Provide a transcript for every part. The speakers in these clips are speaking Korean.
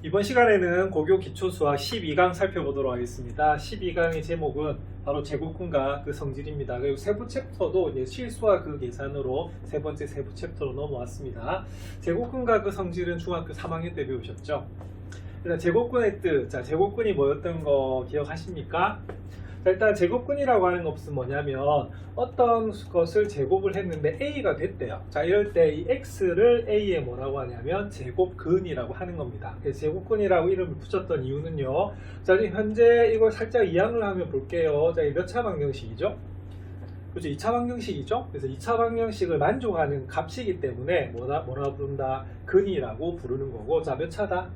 이번 시간에는 고교 기초수학 12강 살펴보도록 하겠습니다. 12강의 제목은 바로 제곱근과 그 성질입니다. 그리고 세부 챕터도 이제 실수와 그 계산으로 세 번째 세부 챕터로 넘어왔습니다. 제곱근과 그 성질은 중학교 3학년 때 배우셨죠? 일단 제곱근의 뜻, 자 제곱근이 뭐였던 거 기억하십니까? 자, 일단 제곱근이라고 하는 것은 뭐냐면 어떤 것을 제곱을 했는데 A가 됐대요. 자, 이럴 때 이 X를 A에 뭐라고 하냐면 제곱근이라고 하는 겁니다. 제곱근이라고 이름을 붙였던 이유는요. 자, 지금 현재 이걸 살짝 이항을 하면 볼게요. 자, 이 몇 차 방정식이죠? 그렇죠. 2차 방정식이죠. 그래서 2차 방정식을 만족하는 값이기 때문에 뭐라 부른다? 근이라고 부르는 거고. 자, 몇 차다?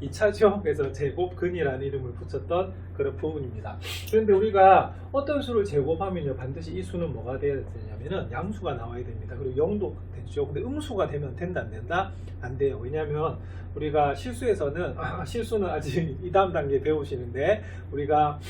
2차죠. 그래서 제곱근이라는 이름을 붙였던 그런 부분입니다. 그런데 우리가 어떤 수를 제곱하면요 반드시 이 수는 뭐가 돼야 되냐면은 양수가 나와야 됩니다. 그리고 0도 되죠. 근데 음수가 되면 된다 안 된다? 안 돼요. 왜냐하면 우리가 실수에서는 실수는 아직 이 다음 단계 배우시는데 우리가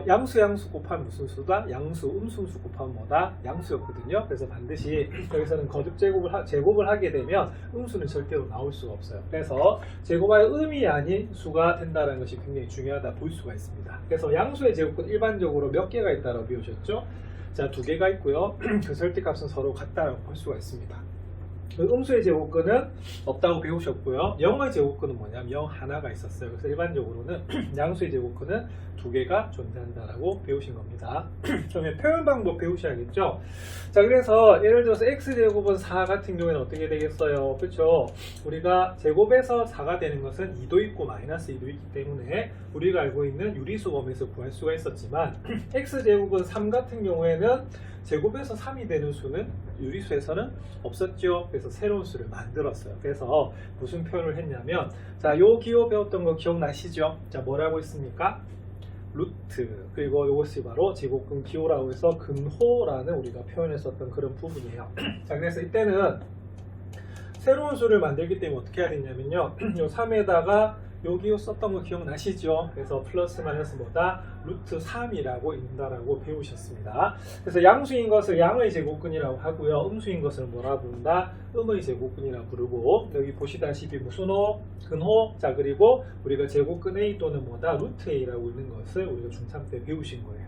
양수 곱하면 무슨 수다? 양수 음수 곱하면 뭐다? 양수였거든요. 그래서 반드시 여기서는 거듭 제곱을 하게 되면 음수는 절대로 나올 수가 없어요. 그래서 제곱할 음이 아닌 수가 된다는 것이 굉장히 중요하다 볼 수가 있습니다. 그래서 양수의 제곱은 일반적으로 몇 개가 있다고 배우셨죠? 자, 2개가 있고요. 그 절대값은 서로 같다고 볼 수가 있습니다. 음수의 제곱근은 없다고 배우셨고요. 0의 제곱근은 뭐냐면 0 하나가 있었어요. 그래서 일반적으로는 양수의 제곱근은 2개가 존재한다라고 배우신 겁니다. 그러면 표현 방법 배우셔야겠죠. 자, 그래서 예를 들어서 x제곱은 4 같은 경우에는 어떻게 되겠어요? 그렇죠? 우리가 제곱에서 4가 되는 것은 2도 있고 마이너스 2도 있기 때문에 우리가 알고 있는 유리수 범위에서 구할 수가 있었지만 x제곱은 3 같은 경우에는 제곱에서 3이 되는 수는 유리수에서는 없었죠. 그래서 새로운 수를 만들었어요. 그래서 무슨 표현을 했냐면 자, 요 기호 배웠던 거 기억나시죠? 자, 뭐라고 했습니까? 루트, 그리고 이것이 바로 제곱근 기호라고 해서 근호라는 우리가 표현했었던 그런 부분이에요. 자, 그래서 이때는 새로운 수를 만들기 때문에 어떻게 해야 되냐면요. 요 3에다가 요 기호 썼던 거 기억나시죠? 그래서 플러스 마이너스 뭐다? 루트 3이라고 읽는다라고 배우셨습니다. 그래서 양수인 것을 양의 제곱근이라고 하고요. 음수인 것을 뭐라 부른다? 음의 제곱근이라고 부르고 여기 보시다시피 무슨 호? 근호. 자, 그리고 우리가 제곱근 A 또는 뭐다? 루트 A라고 있는 것을 우리가 중3 때 배우신 거예요.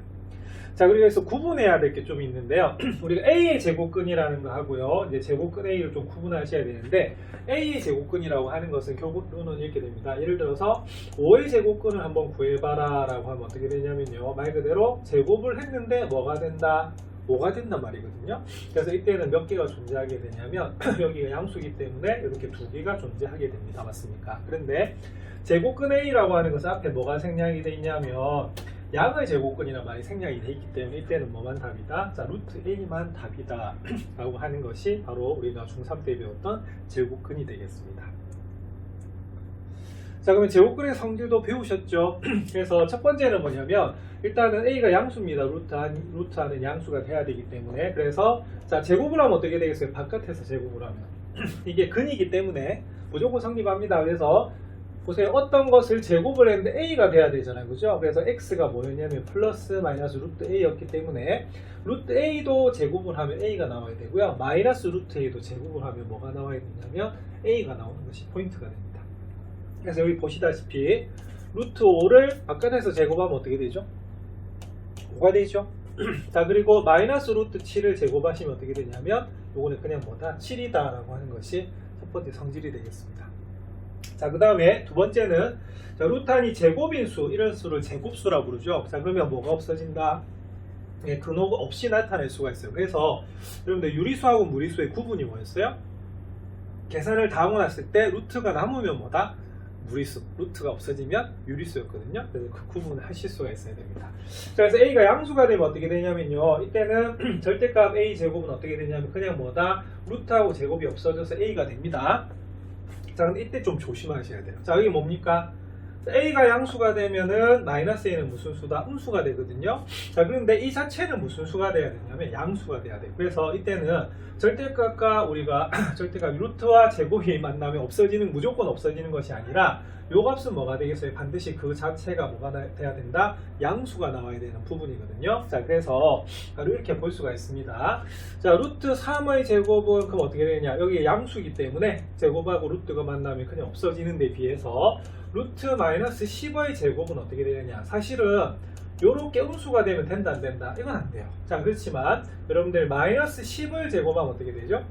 자, 그래서 구분해야 될 게 좀 있는데요. 우리가 A의 제곱근이라는 거 하고요. 이제 제곱근 A를 좀 구분하셔야 되는데 A의 제곱근이라고 하는 것은 결국은 이렇게 됩니다. 예를 들어서 5의 제곱근을 한번 구해봐라 라고 하면 어떻게 되냐면요. 말 그대로 제곱을 했는데 뭐가 된다? 5가 된단 말이거든요. 그래서 이때는 몇 개가 존재하게 되냐면 여기가 양수이기 때문에 이렇게 2개가 존재하게 됩니다. 맞습니까? 그런데 제곱근 A라고 하는 것은 앞에 뭐가 생략이 되어 있냐면 양의 제곱근이란 말이 생략이 되어 있기 때문에 이때는 뭐만 답이다? 자, 루트 A만 답이다 라고 하는 것이 바로 우리가 중3 때 배웠던 제곱근이 되겠습니다. 자, 그러면 제곱근의 성질도 배우셨죠? 그래서 첫 번째는 뭐냐면 일단은 A가 양수입니다. 루트 안은 양수가 돼야 되기 때문에 그래서 자, 제곱을 하면 어떻게 되겠어요? 바깥에서 제곱을 하면 이게 근이기 때문에 무조건 성립합니다. 그래서 보세요. 어떤 것을 제곱을 했는데 A가 돼야 되잖아요. 그죠? 그래서 X가 뭐였냐면 플러스 마이너스 루트 A였기 때문에 루트 A도 제곱을 하면 A가 나와야 되고요. 마이너스 루트 A도 제곱을 하면 뭐가 나와야 되냐면 A가 나오는 것이 포인트가 됩니다. 그래서 여기 보시다시피 루트 5를 바깥에서 제곱하면 어떻게 되죠? 5가 되죠? 자, 그리고 마이너스 루트 7을 제곱하시면 어떻게 되냐면 요거는 그냥 뭐다? 7이다 라고 하는 것이 첫 번째 성질이 되겠습니다. 자, 그 다음에 두 번째는 자, 루탄이 제곱인 수, 이런 수를 제곱수라고 부르죠. 자, 그러면 뭐가 없어진다? 예, 근호가 없이 나타낼 수가 있어요. 그래서 여러분들 유리수하고 무리수의 구분이 뭐였어요? 계산을 다 하고 났을 때 루트가 남으면 뭐다? 무리수, 루트가 없어지면 유리수였거든요. 그래서 그 구분을 하실 수가 있어야 됩니다. 자, 그래서 A가 양수가 되면 어떻게 되냐면요. 이때는 절대값 A 제곱은 어떻게 되냐면 그냥 뭐다? 루트하고 제곱이 없어져서 A가 됩니다. 자, 근데 이때 좀 조심하셔야 돼요. 자, 여기 뭡니까? A가 양수가 되면은 마이너스 A는 무슨 수다? 음수가 되거든요. 자, 그런데 이 자체는 무슨 수가 돼야 되냐면 양수가 돼야 돼요. 그래서 이때는 절대값과 우리가 절대값 루트와 제곱이 만나면 무조건 없어지는 것이 아니라 요 값은 뭐가 되겠어요? 반드시 그 자체가 뭐가 돼야 된다? 양수가 나와야 되는 부분이거든요. 자, 그래서 바로 이렇게 볼 수가 있습니다. 자, 루트 3의 제곱은 그럼 어떻게 되냐? 여기 양수이기 때문에 제곱하고 루트가 만나면 그냥 없어지는 데 비해서 루트 마이너스 10의 제곱은 어떻게 되느냐? 사실은 요렇게 음수가 되면 된다 안 된다? 이건 안 돼요. 자, 그렇지만 여러분들 마이너스 10을 제곱하면 어떻게 되죠?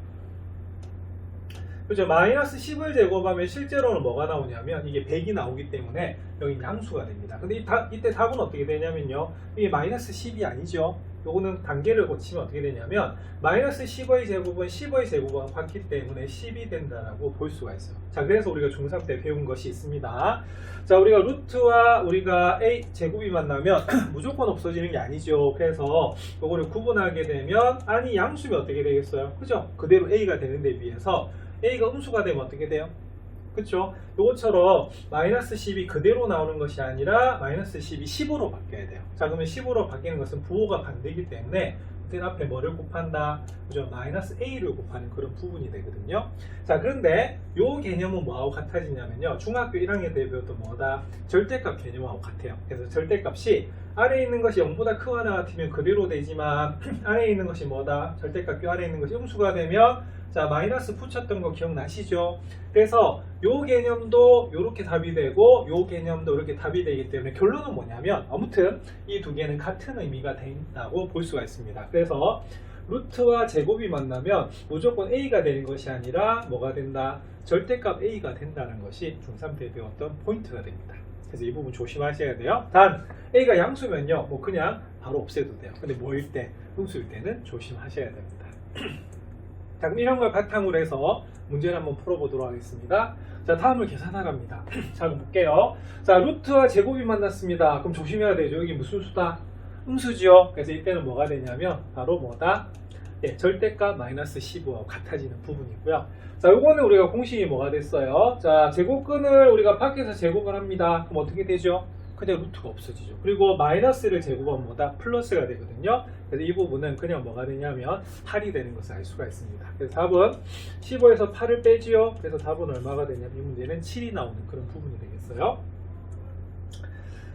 그죠? 마이너스 10을 제곱하면 실제로는 뭐가 나오냐면 이게 100이 나오기 때문에 여기 양수가 됩니다. 근데 이때 답은 어떻게 되냐면요. 이게 마이너스 10이 아니죠. 요거는 단계를 고치면 어떻게 되냐면 마이너스 10의 제곱은 10의 제곱과 같기 때문에 10이 된다라고 볼 수가 있어요. 자, 그래서 우리가 중3 때 배운 것이 있습니다. 자, 우리가 루트와 우리가 a 제곱이 만나면 무조건 없어지는 게 아니죠. 그래서 요거를 구분하게 되면 아니 양수면 어떻게 되겠어요? 그죠? 그대로 a가 되는 데 비해서 a가 음수가 되면 어떻게 돼요? 그쵸? 요것처럼 마이너스 10이 그대로 나오는 것이 아니라 마이너스 10이 10으로 바뀌어야 돼요. 자, 그러면 10으로 바뀌는 것은 부호가 반대이기 때문에 그때 앞에 뭐를 곱한다? 그죠? 마이너스 a를 곱하는 그런 부분이 되거든요. 자, 그런데 요 개념은 뭐하고 같아지냐면요. 중학교 1학년 때 배웠던 뭐다? 절대값 개념하고 같아요. 그래서 절대값이 아래에 있는 것이 0보다 크거나 같으면 그대로 되지만 아래에 있는 것이 뭐다? 절대값 그 아래에 있는 것이 음수가 되면 자, 마이너스 붙였던 거 기억나시죠? 그래서 요 개념도 이렇게 답이 되고 요 개념도 이렇게 답이 되기 때문에 결론은 뭐냐면 아무튼 이 두 개는 같은 의미가 된다고 볼 수가 있습니다. 그래서 루트와 제곱이 만나면 무조건 a가 되는 것이 아니라 뭐가 된다? 절대값 a가 된다는 것이 중3 때 배웠던 포인트가 됩니다. 그래서 이 부분 조심하셔야 돼요. 단 a가 양수면요 뭐 그냥 바로 없애도 돼요. 근데 뭐일 때? 음수일 때는 조심하셔야 됩니다. 자, 그럼 이런 걸 바탕으로 해서 문제를 한번 풀어보도록 하겠습니다. 자, 다음을 계산하랍니다. 자, 그럼 볼게요. 자, 루트와 제곱이 만났습니다. 그럼 조심해야 되죠. 여기 무슨 수다? 음수죠. 그래서 이때는 뭐가 되냐면 바로 뭐다? 예, 절대값 마이너스 15하고 같아지는 부분이고요. 자, 요거는 우리가 공식이 뭐가 됐어요? 자, 제곱근을 우리가 밖에서 제곱을 합니다. 그럼 어떻게 되죠? 그냥 루트가 없어지죠. 그리고 마이너스를 제곱하면 뭐다? 플러스가 되거든요. 그래서 이 부분은 그냥 뭐가 되냐면 8이 되는 것을 알 수가 있습니다. 그래서 답은 15에서 8을 빼지요. 그래서 답은 얼마가 되냐면 이 문제는 7이 나오는 그런 부분이 되겠어요.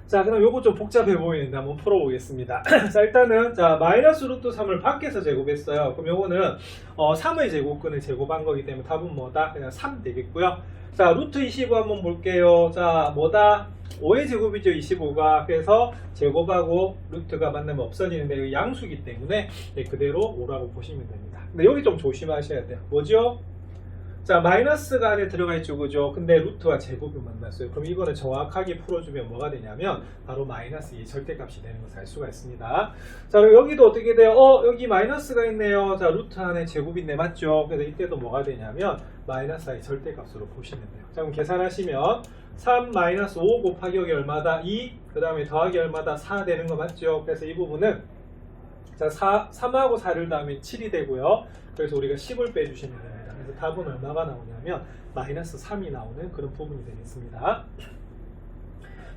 자, 그럼 요거 좀 복잡해 보이는데 한번 풀어보겠습니다. 자, 일단은 자 마이너스 루트 3을 밖에서 제곱했어요. 그럼 요거는 3의 제곱근을 제곱한 거기 때문에 답은 뭐다? 그냥 3 되겠고요. 자, 루트 25 한번 볼게요. 자, 뭐다? 5의 제곱이죠, 25가. 그래서 제곱하고 루트가 만나면 없어지는데 양수기 때문에 그대로 5라고 보시면 됩니다. 근데 여기 좀 조심하셔야 돼요. 뭐죠? 자, 마이너스가 안에 들어가 있죠, 그죠? 근데 루트와 제곱이 만났어요. 그럼 이거는 정확하게 풀어주면 뭐가 되냐면 바로 마이너스 2 절대값이 되는 것을 알 수가 있습니다. 자, 그리고 여기도 어떻게 돼요? 여기 마이너스가 있네요. 자, 루트 안에 제곱이 있네, 맞죠? 그래서 이때도 뭐가 되냐면 마이너스 2의 절대값으로 보시면 돼요. 자, 그럼 계산하시면 3 마이너스 5 곱하기 여기 얼마다? 2, 그 다음에 더하기 얼마다? 4 되는 거 맞죠? 그래서 이 부분은 자, 3하고 4를 더하면 7이 되고요. 그래서 우리가 10을 빼주시면 됩니다. 그래서 답은 얼마가 나오냐면 마이너스 3이 나오는 그런 부분이 되겠습니다.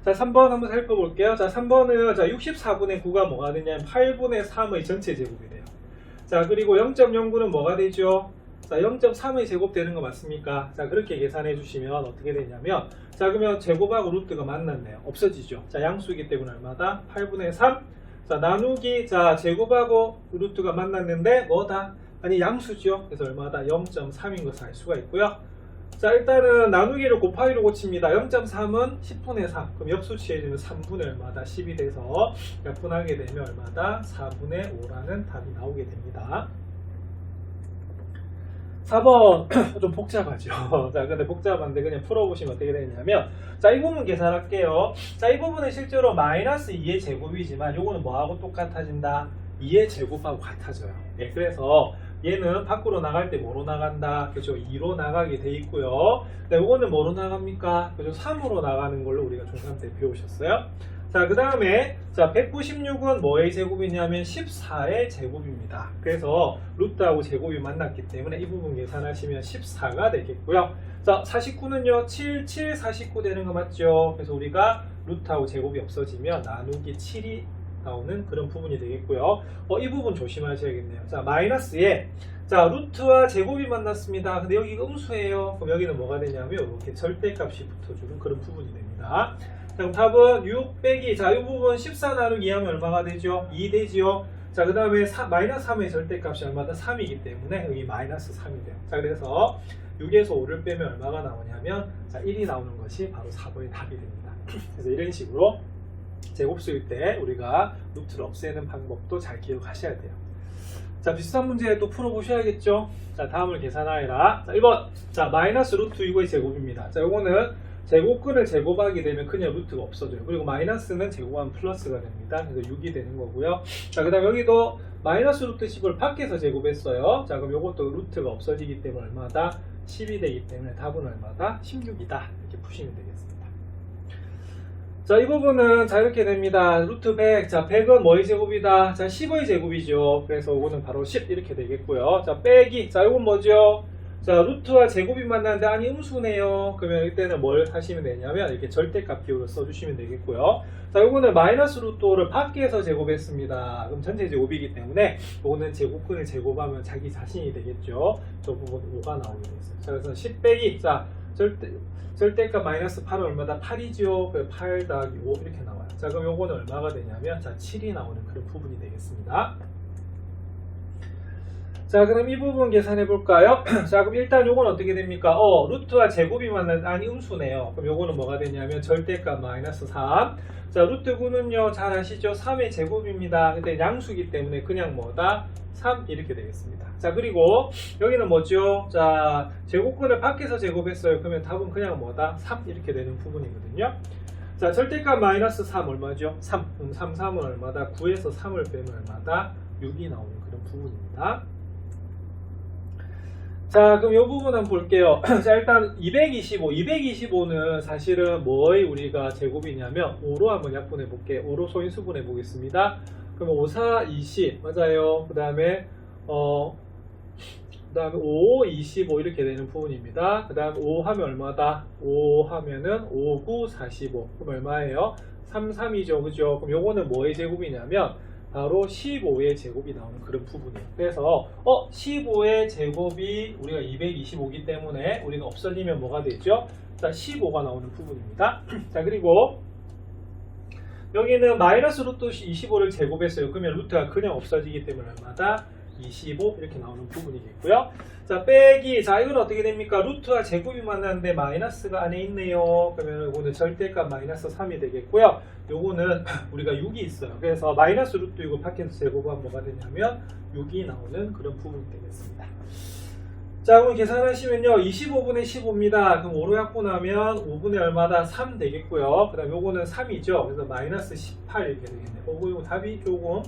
자, 3번 한번 살펴볼게요. 자, 3번은 자 64분의 9가 뭐가 되냐면 8분의 3의 전체 제곱이 돼요. 자, 그리고 0.09는 뭐가 되죠? 자, 0.3의 제곱 되는 거 맞습니까? 자, 그렇게 계산해 주시면 어떻게 되냐면 자, 그러면 제곱하고 루트가 만났네요. 없어지죠. 자, 양수이기 때문에 얼마다? 8분의 3. 자, 나누기 자 제곱하고 루트가 만났는데 뭐다? 아니 양수죠. 그래서 얼마다? 0.3인 것을 알 수가 있고요. 자, 일단은 나누기를 곱하기로 고칩니다. 0.3은 10분의 3. 그럼 역수취해주면 3분의 얼마다? 10이 돼서 약분하게 되면 얼마다? 4분의 5라는 답이 나오게 됩니다. 4번 좀 복잡하죠. 자, 근데 복잡한데 그냥 풀어보시면 어떻게 되냐면 자, 이 부분 계산할게요. 자, 이 부분은 실제로 마이너스 2의 제곱이지만 요거는 뭐하고 똑같아진다? 2의 제곱하고 같아져요. 예, 그래서 얘는 밖으로 나갈 때 뭐로 나간다? 그죠? 2로 나가게 돼 있고요. 네, 요거는 뭐로 나갑니까? 그죠? 3으로 나가는 걸로 우리가 중3 때 배우셨어요. 자, 그 다음에 자 196은 뭐의 제곱이냐면 14의 제곱입니다. 그래서 루트하고 제곱이 만났기 때문에 이 부분 계산하시면 14가 되겠고요. 자, 49는요 7, 7, 49 되는 거 맞죠? 그래서 우리가 루트하고 제곱이 없어지면 나누기 7이 나오는 그런 부분이 되겠고요. 이 부분 조심하셔야겠네요. 자, 마이너스에 자 루트와 제곱이 만났습니다. 근데 여기가 음수예요. 그럼 여기는 뭐가 되냐면 이렇게 절대값이 붙어주는 그런 부분이 됩니다. 자, 그럼 답은 6 빼기 자, 이 부분 14 나누기 2하면 얼마가 되죠? 2 되지요. 자, 그 다음에 마이너스 3의 절대값이 얼마다? 3이기 때문에 여기 마이너스 3이 돼요. 자, 그래서 6에서 5를 빼면 얼마가 나오냐면 자 1이 나오는 것이 바로 4번의 답이 됩니다. 그래서 이런 식으로 제곱수일 때 우리가 루트를 없애는 방법도 잘 기억하셔야 돼요. 자, 비슷한 문제 또 풀어보셔야겠죠. 자, 다음을 계산하여라. 자, 1번. 자, 마이너스 루트 6의 제곱입니다. 자, 요거는 제곱근을 제곱하게 되면 그냥 루트가 없어져요. 그리고 마이너스는 제곱하면 플러스가 됩니다. 그래서 6이 되는 거고요. 자, 그 다음 여기도 마이너스 루트 10을 밖에서 제곱했어요. 자, 그럼 요것도 루트가 없어지기 때문에 얼마다? 10이 되기 때문에 답은 얼마다? 16이다. 이렇게 푸시면 되겠습니다. 자, 이 부분은 자 이렇게 됩니다. 루트 100. 자, 100은 뭐의 제곱이다? 자, 10의 제곱이죠. 그래서 이거는 바로 10 이렇게 되겠고요. 자, 빼기. 자, 이건 뭐죠? 자, 루트와 제곱이 만나는데 아니 음수네요. 그러면 이때는 뭘 하시면 되냐면 이렇게 절대값 비율을 써주시면 되겠고요. 자, 이거는 마이너스 루트 5를 밖에서 제곱했습니다. 그럼 전체 제곱이기 때문에 이거는 제곱근을 제곱하면 자기 자신이 되겠죠. 저 부분 5가 나오게 됐어요. 자, 그래서 10 빼기. 자, 절대값 마이너스 8은 얼마다? 8이죠. 8 더하기 5 이렇게 나와요. 자, 그럼 요거는 얼마가 되냐면 자 7이 나오는 그런 부분이 되겠습니다. 자, 그럼 이 부분 계산해 볼까요? 자, 그럼 일단 요건 어떻게 됩니까? 루트와 제곱이 만나는 아니 음수네요. 그럼 요거는 뭐가 되냐면 절대값 마이너스 3. 자, 루트 9는요 잘 아시죠? 3의 제곱입니다. 근데 양수기 때문에 그냥 뭐다? 3 이렇게 되겠습니다. 자, 그리고 여기는 뭐죠? 자, 제곱근을 밖에서 제곱했어요. 그러면 답은 그냥 뭐다? 3 이렇게 되는 부분이거든요. 자, 절대값 마이너스 3 얼마죠? 3. 그럼 3, 3은 얼마다? 9에서 3을 빼면 얼마다? 6이 나오는 그런 부분입니다. 자, 그럼 이 부분 한번 볼게요. 자, 일단 225는 사실은 뭐의 우리가 제곱이냐면 5로 한번 약분해 볼게요. 5로 소인수분해 보겠습니다. 그러면 5, 4, 20 맞아요. 그 다음에 5, 25 이렇게 되는 부분입니다. 그 다음 5 하면 얼마다? 5 하면은 5, 9, 45 그럼 얼마예요? 3, 3이죠. 그죠? 그럼 요거는 뭐의 제곱이냐면 바로 15의 제곱이 나오는 그런 부분이에요. 그래서 15의 제곱이 우리가 225이기 때문에 우리가 없어지면 뭐가 되죠? 자, 15가 나오는 부분입니다. 자, 그리고 여기는 마이너스 루트 25를 제곱했어요. 그러면 루트가 그냥 없어지기 때문에 얼마다? 25 이렇게 나오는 부분이겠고요. 자, 빼기. 자, 이건 어떻게 됩니까? 루트와 제곱이 만났는데 마이너스가 안에 있네요. 그러면 이거는 절대값 마이너스 3이 되겠고요. 요거는 우리가 6이 있어요. 그래서 마이너스 루트 6을 밖에서 제곱하면 뭐가 되냐면 6이 나오는 그런 부분이 되겠습니다. 자, 그럼 계산하시면요 25분의 15입니다. 그럼 5로 약분하면 5분의 얼마다? 3 되겠고요. 그 다음 요거는 3이죠. 그래서 마이너스 18 이렇게 되겠네요. 요거 답이 조금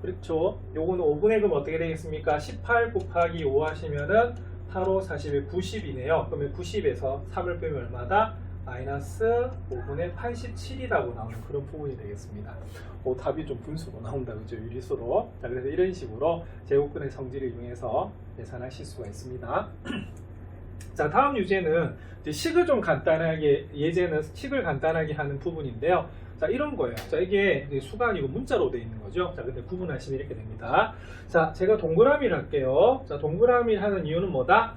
그렇죠. 요거는 5분의 그럼 어떻게 되겠습니까? 18 곱하기 5 하시면은 8호 40에 90이네요. 그러면 90에서 3을 빼면 얼마다? 마이너스 5분의 87이라고 나오는 그런 부분이 되겠습니다. 답이 좀 분수로 나온다. 그죠? 유리수로. 자, 그래서 이런 식으로 제곱근의 성질을 이용해서 계산하실 수가 있습니다. 자, 다음 유제는 식을 좀 간단하게, 예제는 식을 간단하게 하는 부분인데요. 자, 이런 거예요. 자, 이게 수가 아니고 문자로 되어 있는 거죠. 자, 근데 구분하시면 이렇게 됩니다. 자, 제가 동그라미를 할게요. 자, 동그라미 하는 이유는 뭐다?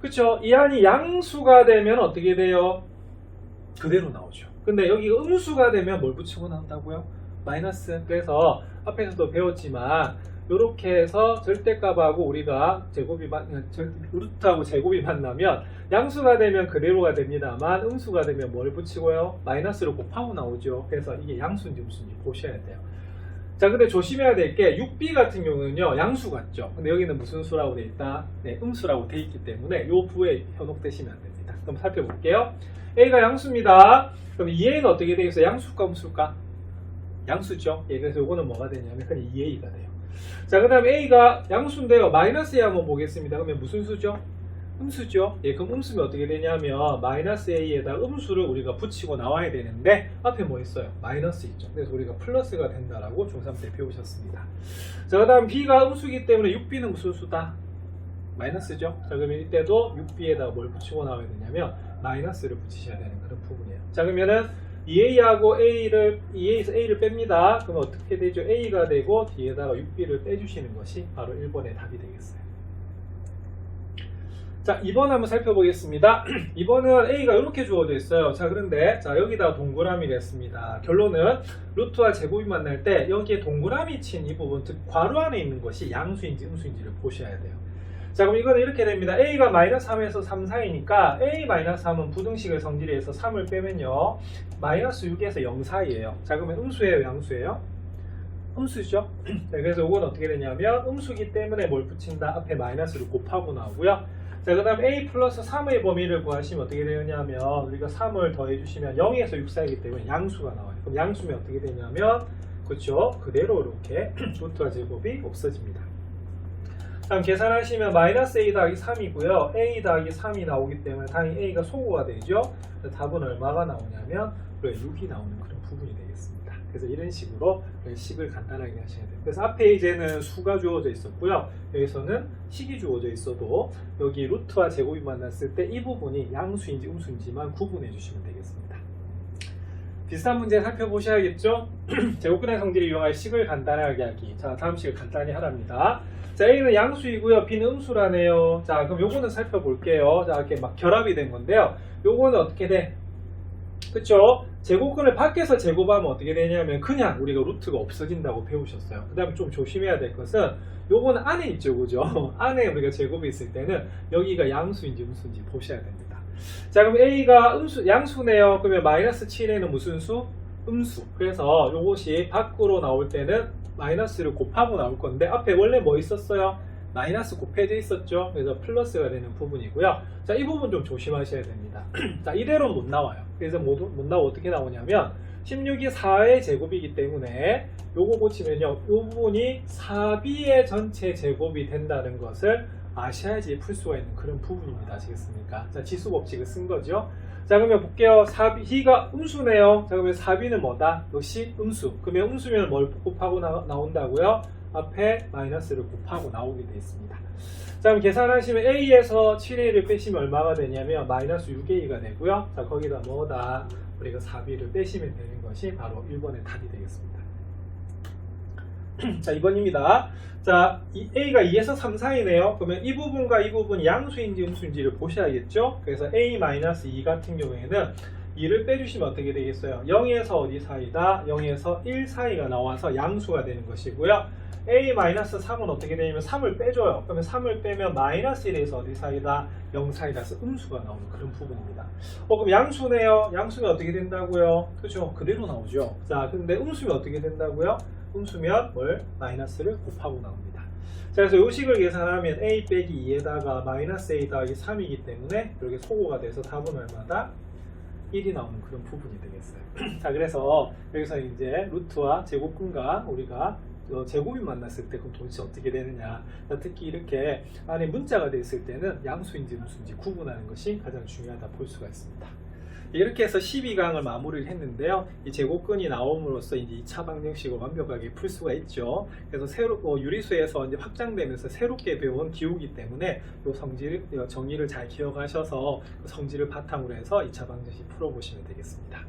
그쵸? 이 안이 양수가 되면 어떻게 돼요? 그대로 나오죠. 근데 여기가 음수가 되면 뭘 붙이고 나온다고요? 마이너스. 그래서 앞에서도 배웠지만 이렇게 해서 절대값하고 우리가 루트하고 제곱이 만나면 양수가 되면 그대로가 됩니다만 음수가 되면 뭘 붙이고요? 마이너스를 곱하고 나오죠. 그래서 이게 양수인지 음수인지 보셔야 돼요. 자, 근데 조심해야 될 게 6b 같은 경우는요 양수 같죠. 근데 여기는 무슨 수라고 되어 있다? 네, 음수라고 되어 있기 때문에 이 부에 현혹되시면 안 됩니다. 그럼 살펴볼게요. a가 양수입니다. 그럼 2a는 어떻게 되겠어요? 양수일까 음수일까? 양수죠. 예, 그래서 이거는 뭐가 되냐면 그냥 2a가 돼요. 자, 그 다음 a가 양수인데요. 마이너스 a 한번 보겠습니다. 그러면 무슨 수죠? 음수죠. 예, 그럼 음수면 어떻게 되냐면 마이너스 a에다 음수를 우리가 붙이고 나와야 되는데 앞에 뭐 있어요? 마이너스 있죠. 그래서 우리가 플러스가 된다라고 중3 때 배우셨습니다. 자, 그 다음 b가 음수이기 때문에 6b는 무슨 수다? 마이너스죠. 자, 그러면 이때도 6b에다가 뭘 붙이고 나와야 되냐면 마이너스를 붙이셔야 되는 그런 부분이에요. 자, 그러면은 2a하고 A에서 A를 뺍니다. 그러면 어떻게 되죠? A가 되고 뒤에다가 6b를 빼주시는 것이 바로 1번의 답이 되겠어요. 자, 2번 한번 살펴보겠습니다. 2번은 A가 이렇게 주어져 있어요. 자, 그런데 자 여기다 동그라미를 했습니다. 결론은 루트와 제곱이 만날 때 여기에 동그라미 친 이 부분, 즉 괄호 안에 있는 것이 양수인지 음수인지를 보셔야 돼요. 자, 그럼 이거는 이렇게 됩니다. a가 마이너스 3에서 3 사이니까 a-3은 부등식의 성질에서 3을 빼면요 마이너스 6에서 0 사이에요. 자, 그러면 음수예요, 양수예요? 음수죠. 네, 그래서 이건 어떻게 되냐면 음수기 때문에 뭘 붙인다? 앞에 마이너스를 곱하고 나오고요. 자, 그 다음 a 플러스 3의 범위를 구하시면 어떻게 되냐면 우리가 3을 더해주시면 0에서 6 사이기 때문에 양수가 나와요. 그럼 양수면 어떻게 되냐면 그렇죠, 그대로 이렇게 루트와 제곱이 없어집니다. 다음 계산하시면 마이너스 a 더하기 3이고요. a 더하기 3이 나오기 때문에 당연히 a가 소구가 되죠. 답은 얼마가 나오냐면 6이 나오는 그런 부분이 되겠습니다. 그래서 이런 식으로 식을 간단하게 하셔야 돼요. 그래서 앞에 이제는 수가 주어져 있었고요. 여기서는 식이 주어져 있어도 여기 루트와 제곱이 만났을 때 이 부분이 양수인지 음수인지만 구분해 주시면 되겠습니다. 비슷한 문제 살펴보셔야겠죠? 제곱근의 성질을 이용할 식을 간단하게 하기. 자, 다음 식을 간단히 하랍니다. 자, A는 양수이고요. B는 음수라네요. 자, 그럼 요거는 살펴볼게요. 자, 이렇게 막 결합이 된 건데요. 요거는 어떻게 돼? 그쵸? 제곱근을 밖에서 제곱하면 어떻게 되냐면 그냥 우리가 루트가 없어진다고 배우셨어요. 그 다음에 좀 조심해야 될 것은 요거는 안에 있죠, 그죠? 안에 우리가 제곱이 있을 때는 여기가 양수인지 음수인지 보셔야 됩니다. 자, 그럼 A가 양수네요. 그러면 마이너스 7에는 무슨 수? 음수. 그래서 요것이 밖으로 나올 때는 마이너스를 곱하고 나올 건데 앞에 원래 뭐 있었어요? 마이너스 곱해져 있었죠. 그래서 플러스가 되는 부분이고요. 자, 이 부분 좀 조심하셔야 됩니다. 자, 이대로는 못 나와요. 그래서 못 나오고 어떻게 나오냐면 16이 4의 제곱이기 때문에 요거 고치면요, 요 부분이 4b의 전체 제곱이 된다는 것을 아셔야지 풀 수가 있는 그런 부분입니다. 아시겠습니까? 자, 지수 법칙을 쓴 거죠. 자, 그러면 볼게요. 4b가 음수네요. 자, 그러면 4b는 뭐다? 역시 음수. 그러면 음수면 뭘 곱하고 나온다고요? 앞에 마이너스를 곱하고 나오게 되어 있습니다. 자, 그럼 계산하시면 A에서 7A를 빼시면 얼마가 되냐면 마이너스 6A가 되고요. 자, 거기다 뭐다? 우리가 4B를 빼시면 되는 것이 바로 1번의 답이 되겠습니다. 자, 2번입니다. 자, A가 2에서 3 사이네요. 그러면 이 부분과 이 부분이 양수인지 음수인지를 보셔야겠죠. 그래서 A-2 같은 경우에는 2를 빼주시면 어떻게 되겠어요? 0에서 어디 사이다? 0에서 1 사이가 나와서 양수가 되는 것이고요. A-3은 어떻게 되냐면 3을 빼줘요. 그러면 3을 빼면 마이너스 1에서 어디 사이다? 0 사이다서 음수가 나오는 그런 부분입니다. 그럼 양수네요. 양수면 어떻게 된다고요? 그렇죠? 그대로 나오죠. 자, 근데 음수면 어떻게 된다고요? 음수면 뭘? 마이너스를 곱하고 나옵니다. 자, 그래서 이 식을 계산하면 a 빼기 2에다가 마이너스 a 더하기 3이기 때문에 이렇게 소거가 돼서 답은 얼마다? 1이 나오는 그런 부분이 되겠어요. 자, 그래서 여기서 이제 루트와 제곱근과 우리가 제곱이 만났을 때 그럼 도대체 어떻게 되느냐. 특히 이렇게 안에 문자가 되어 있을 때는 양수인지 음수인지 구분하는 것이 가장 중요하다 볼 수가 있습니다. 이렇게 해서 12강을 마무리를 했는데요. 이 제곱근이 나옴으로써 이제 2차 방정식을 완벽하게 풀 수가 있죠. 그래서 유리수에서 이제 확장되면서 새롭게 배운 기호이기 때문에 이 정의를 잘 기억하셔서 그 성질을 바탕으로 해서 2차 방정식 풀어보시면 되겠습니다.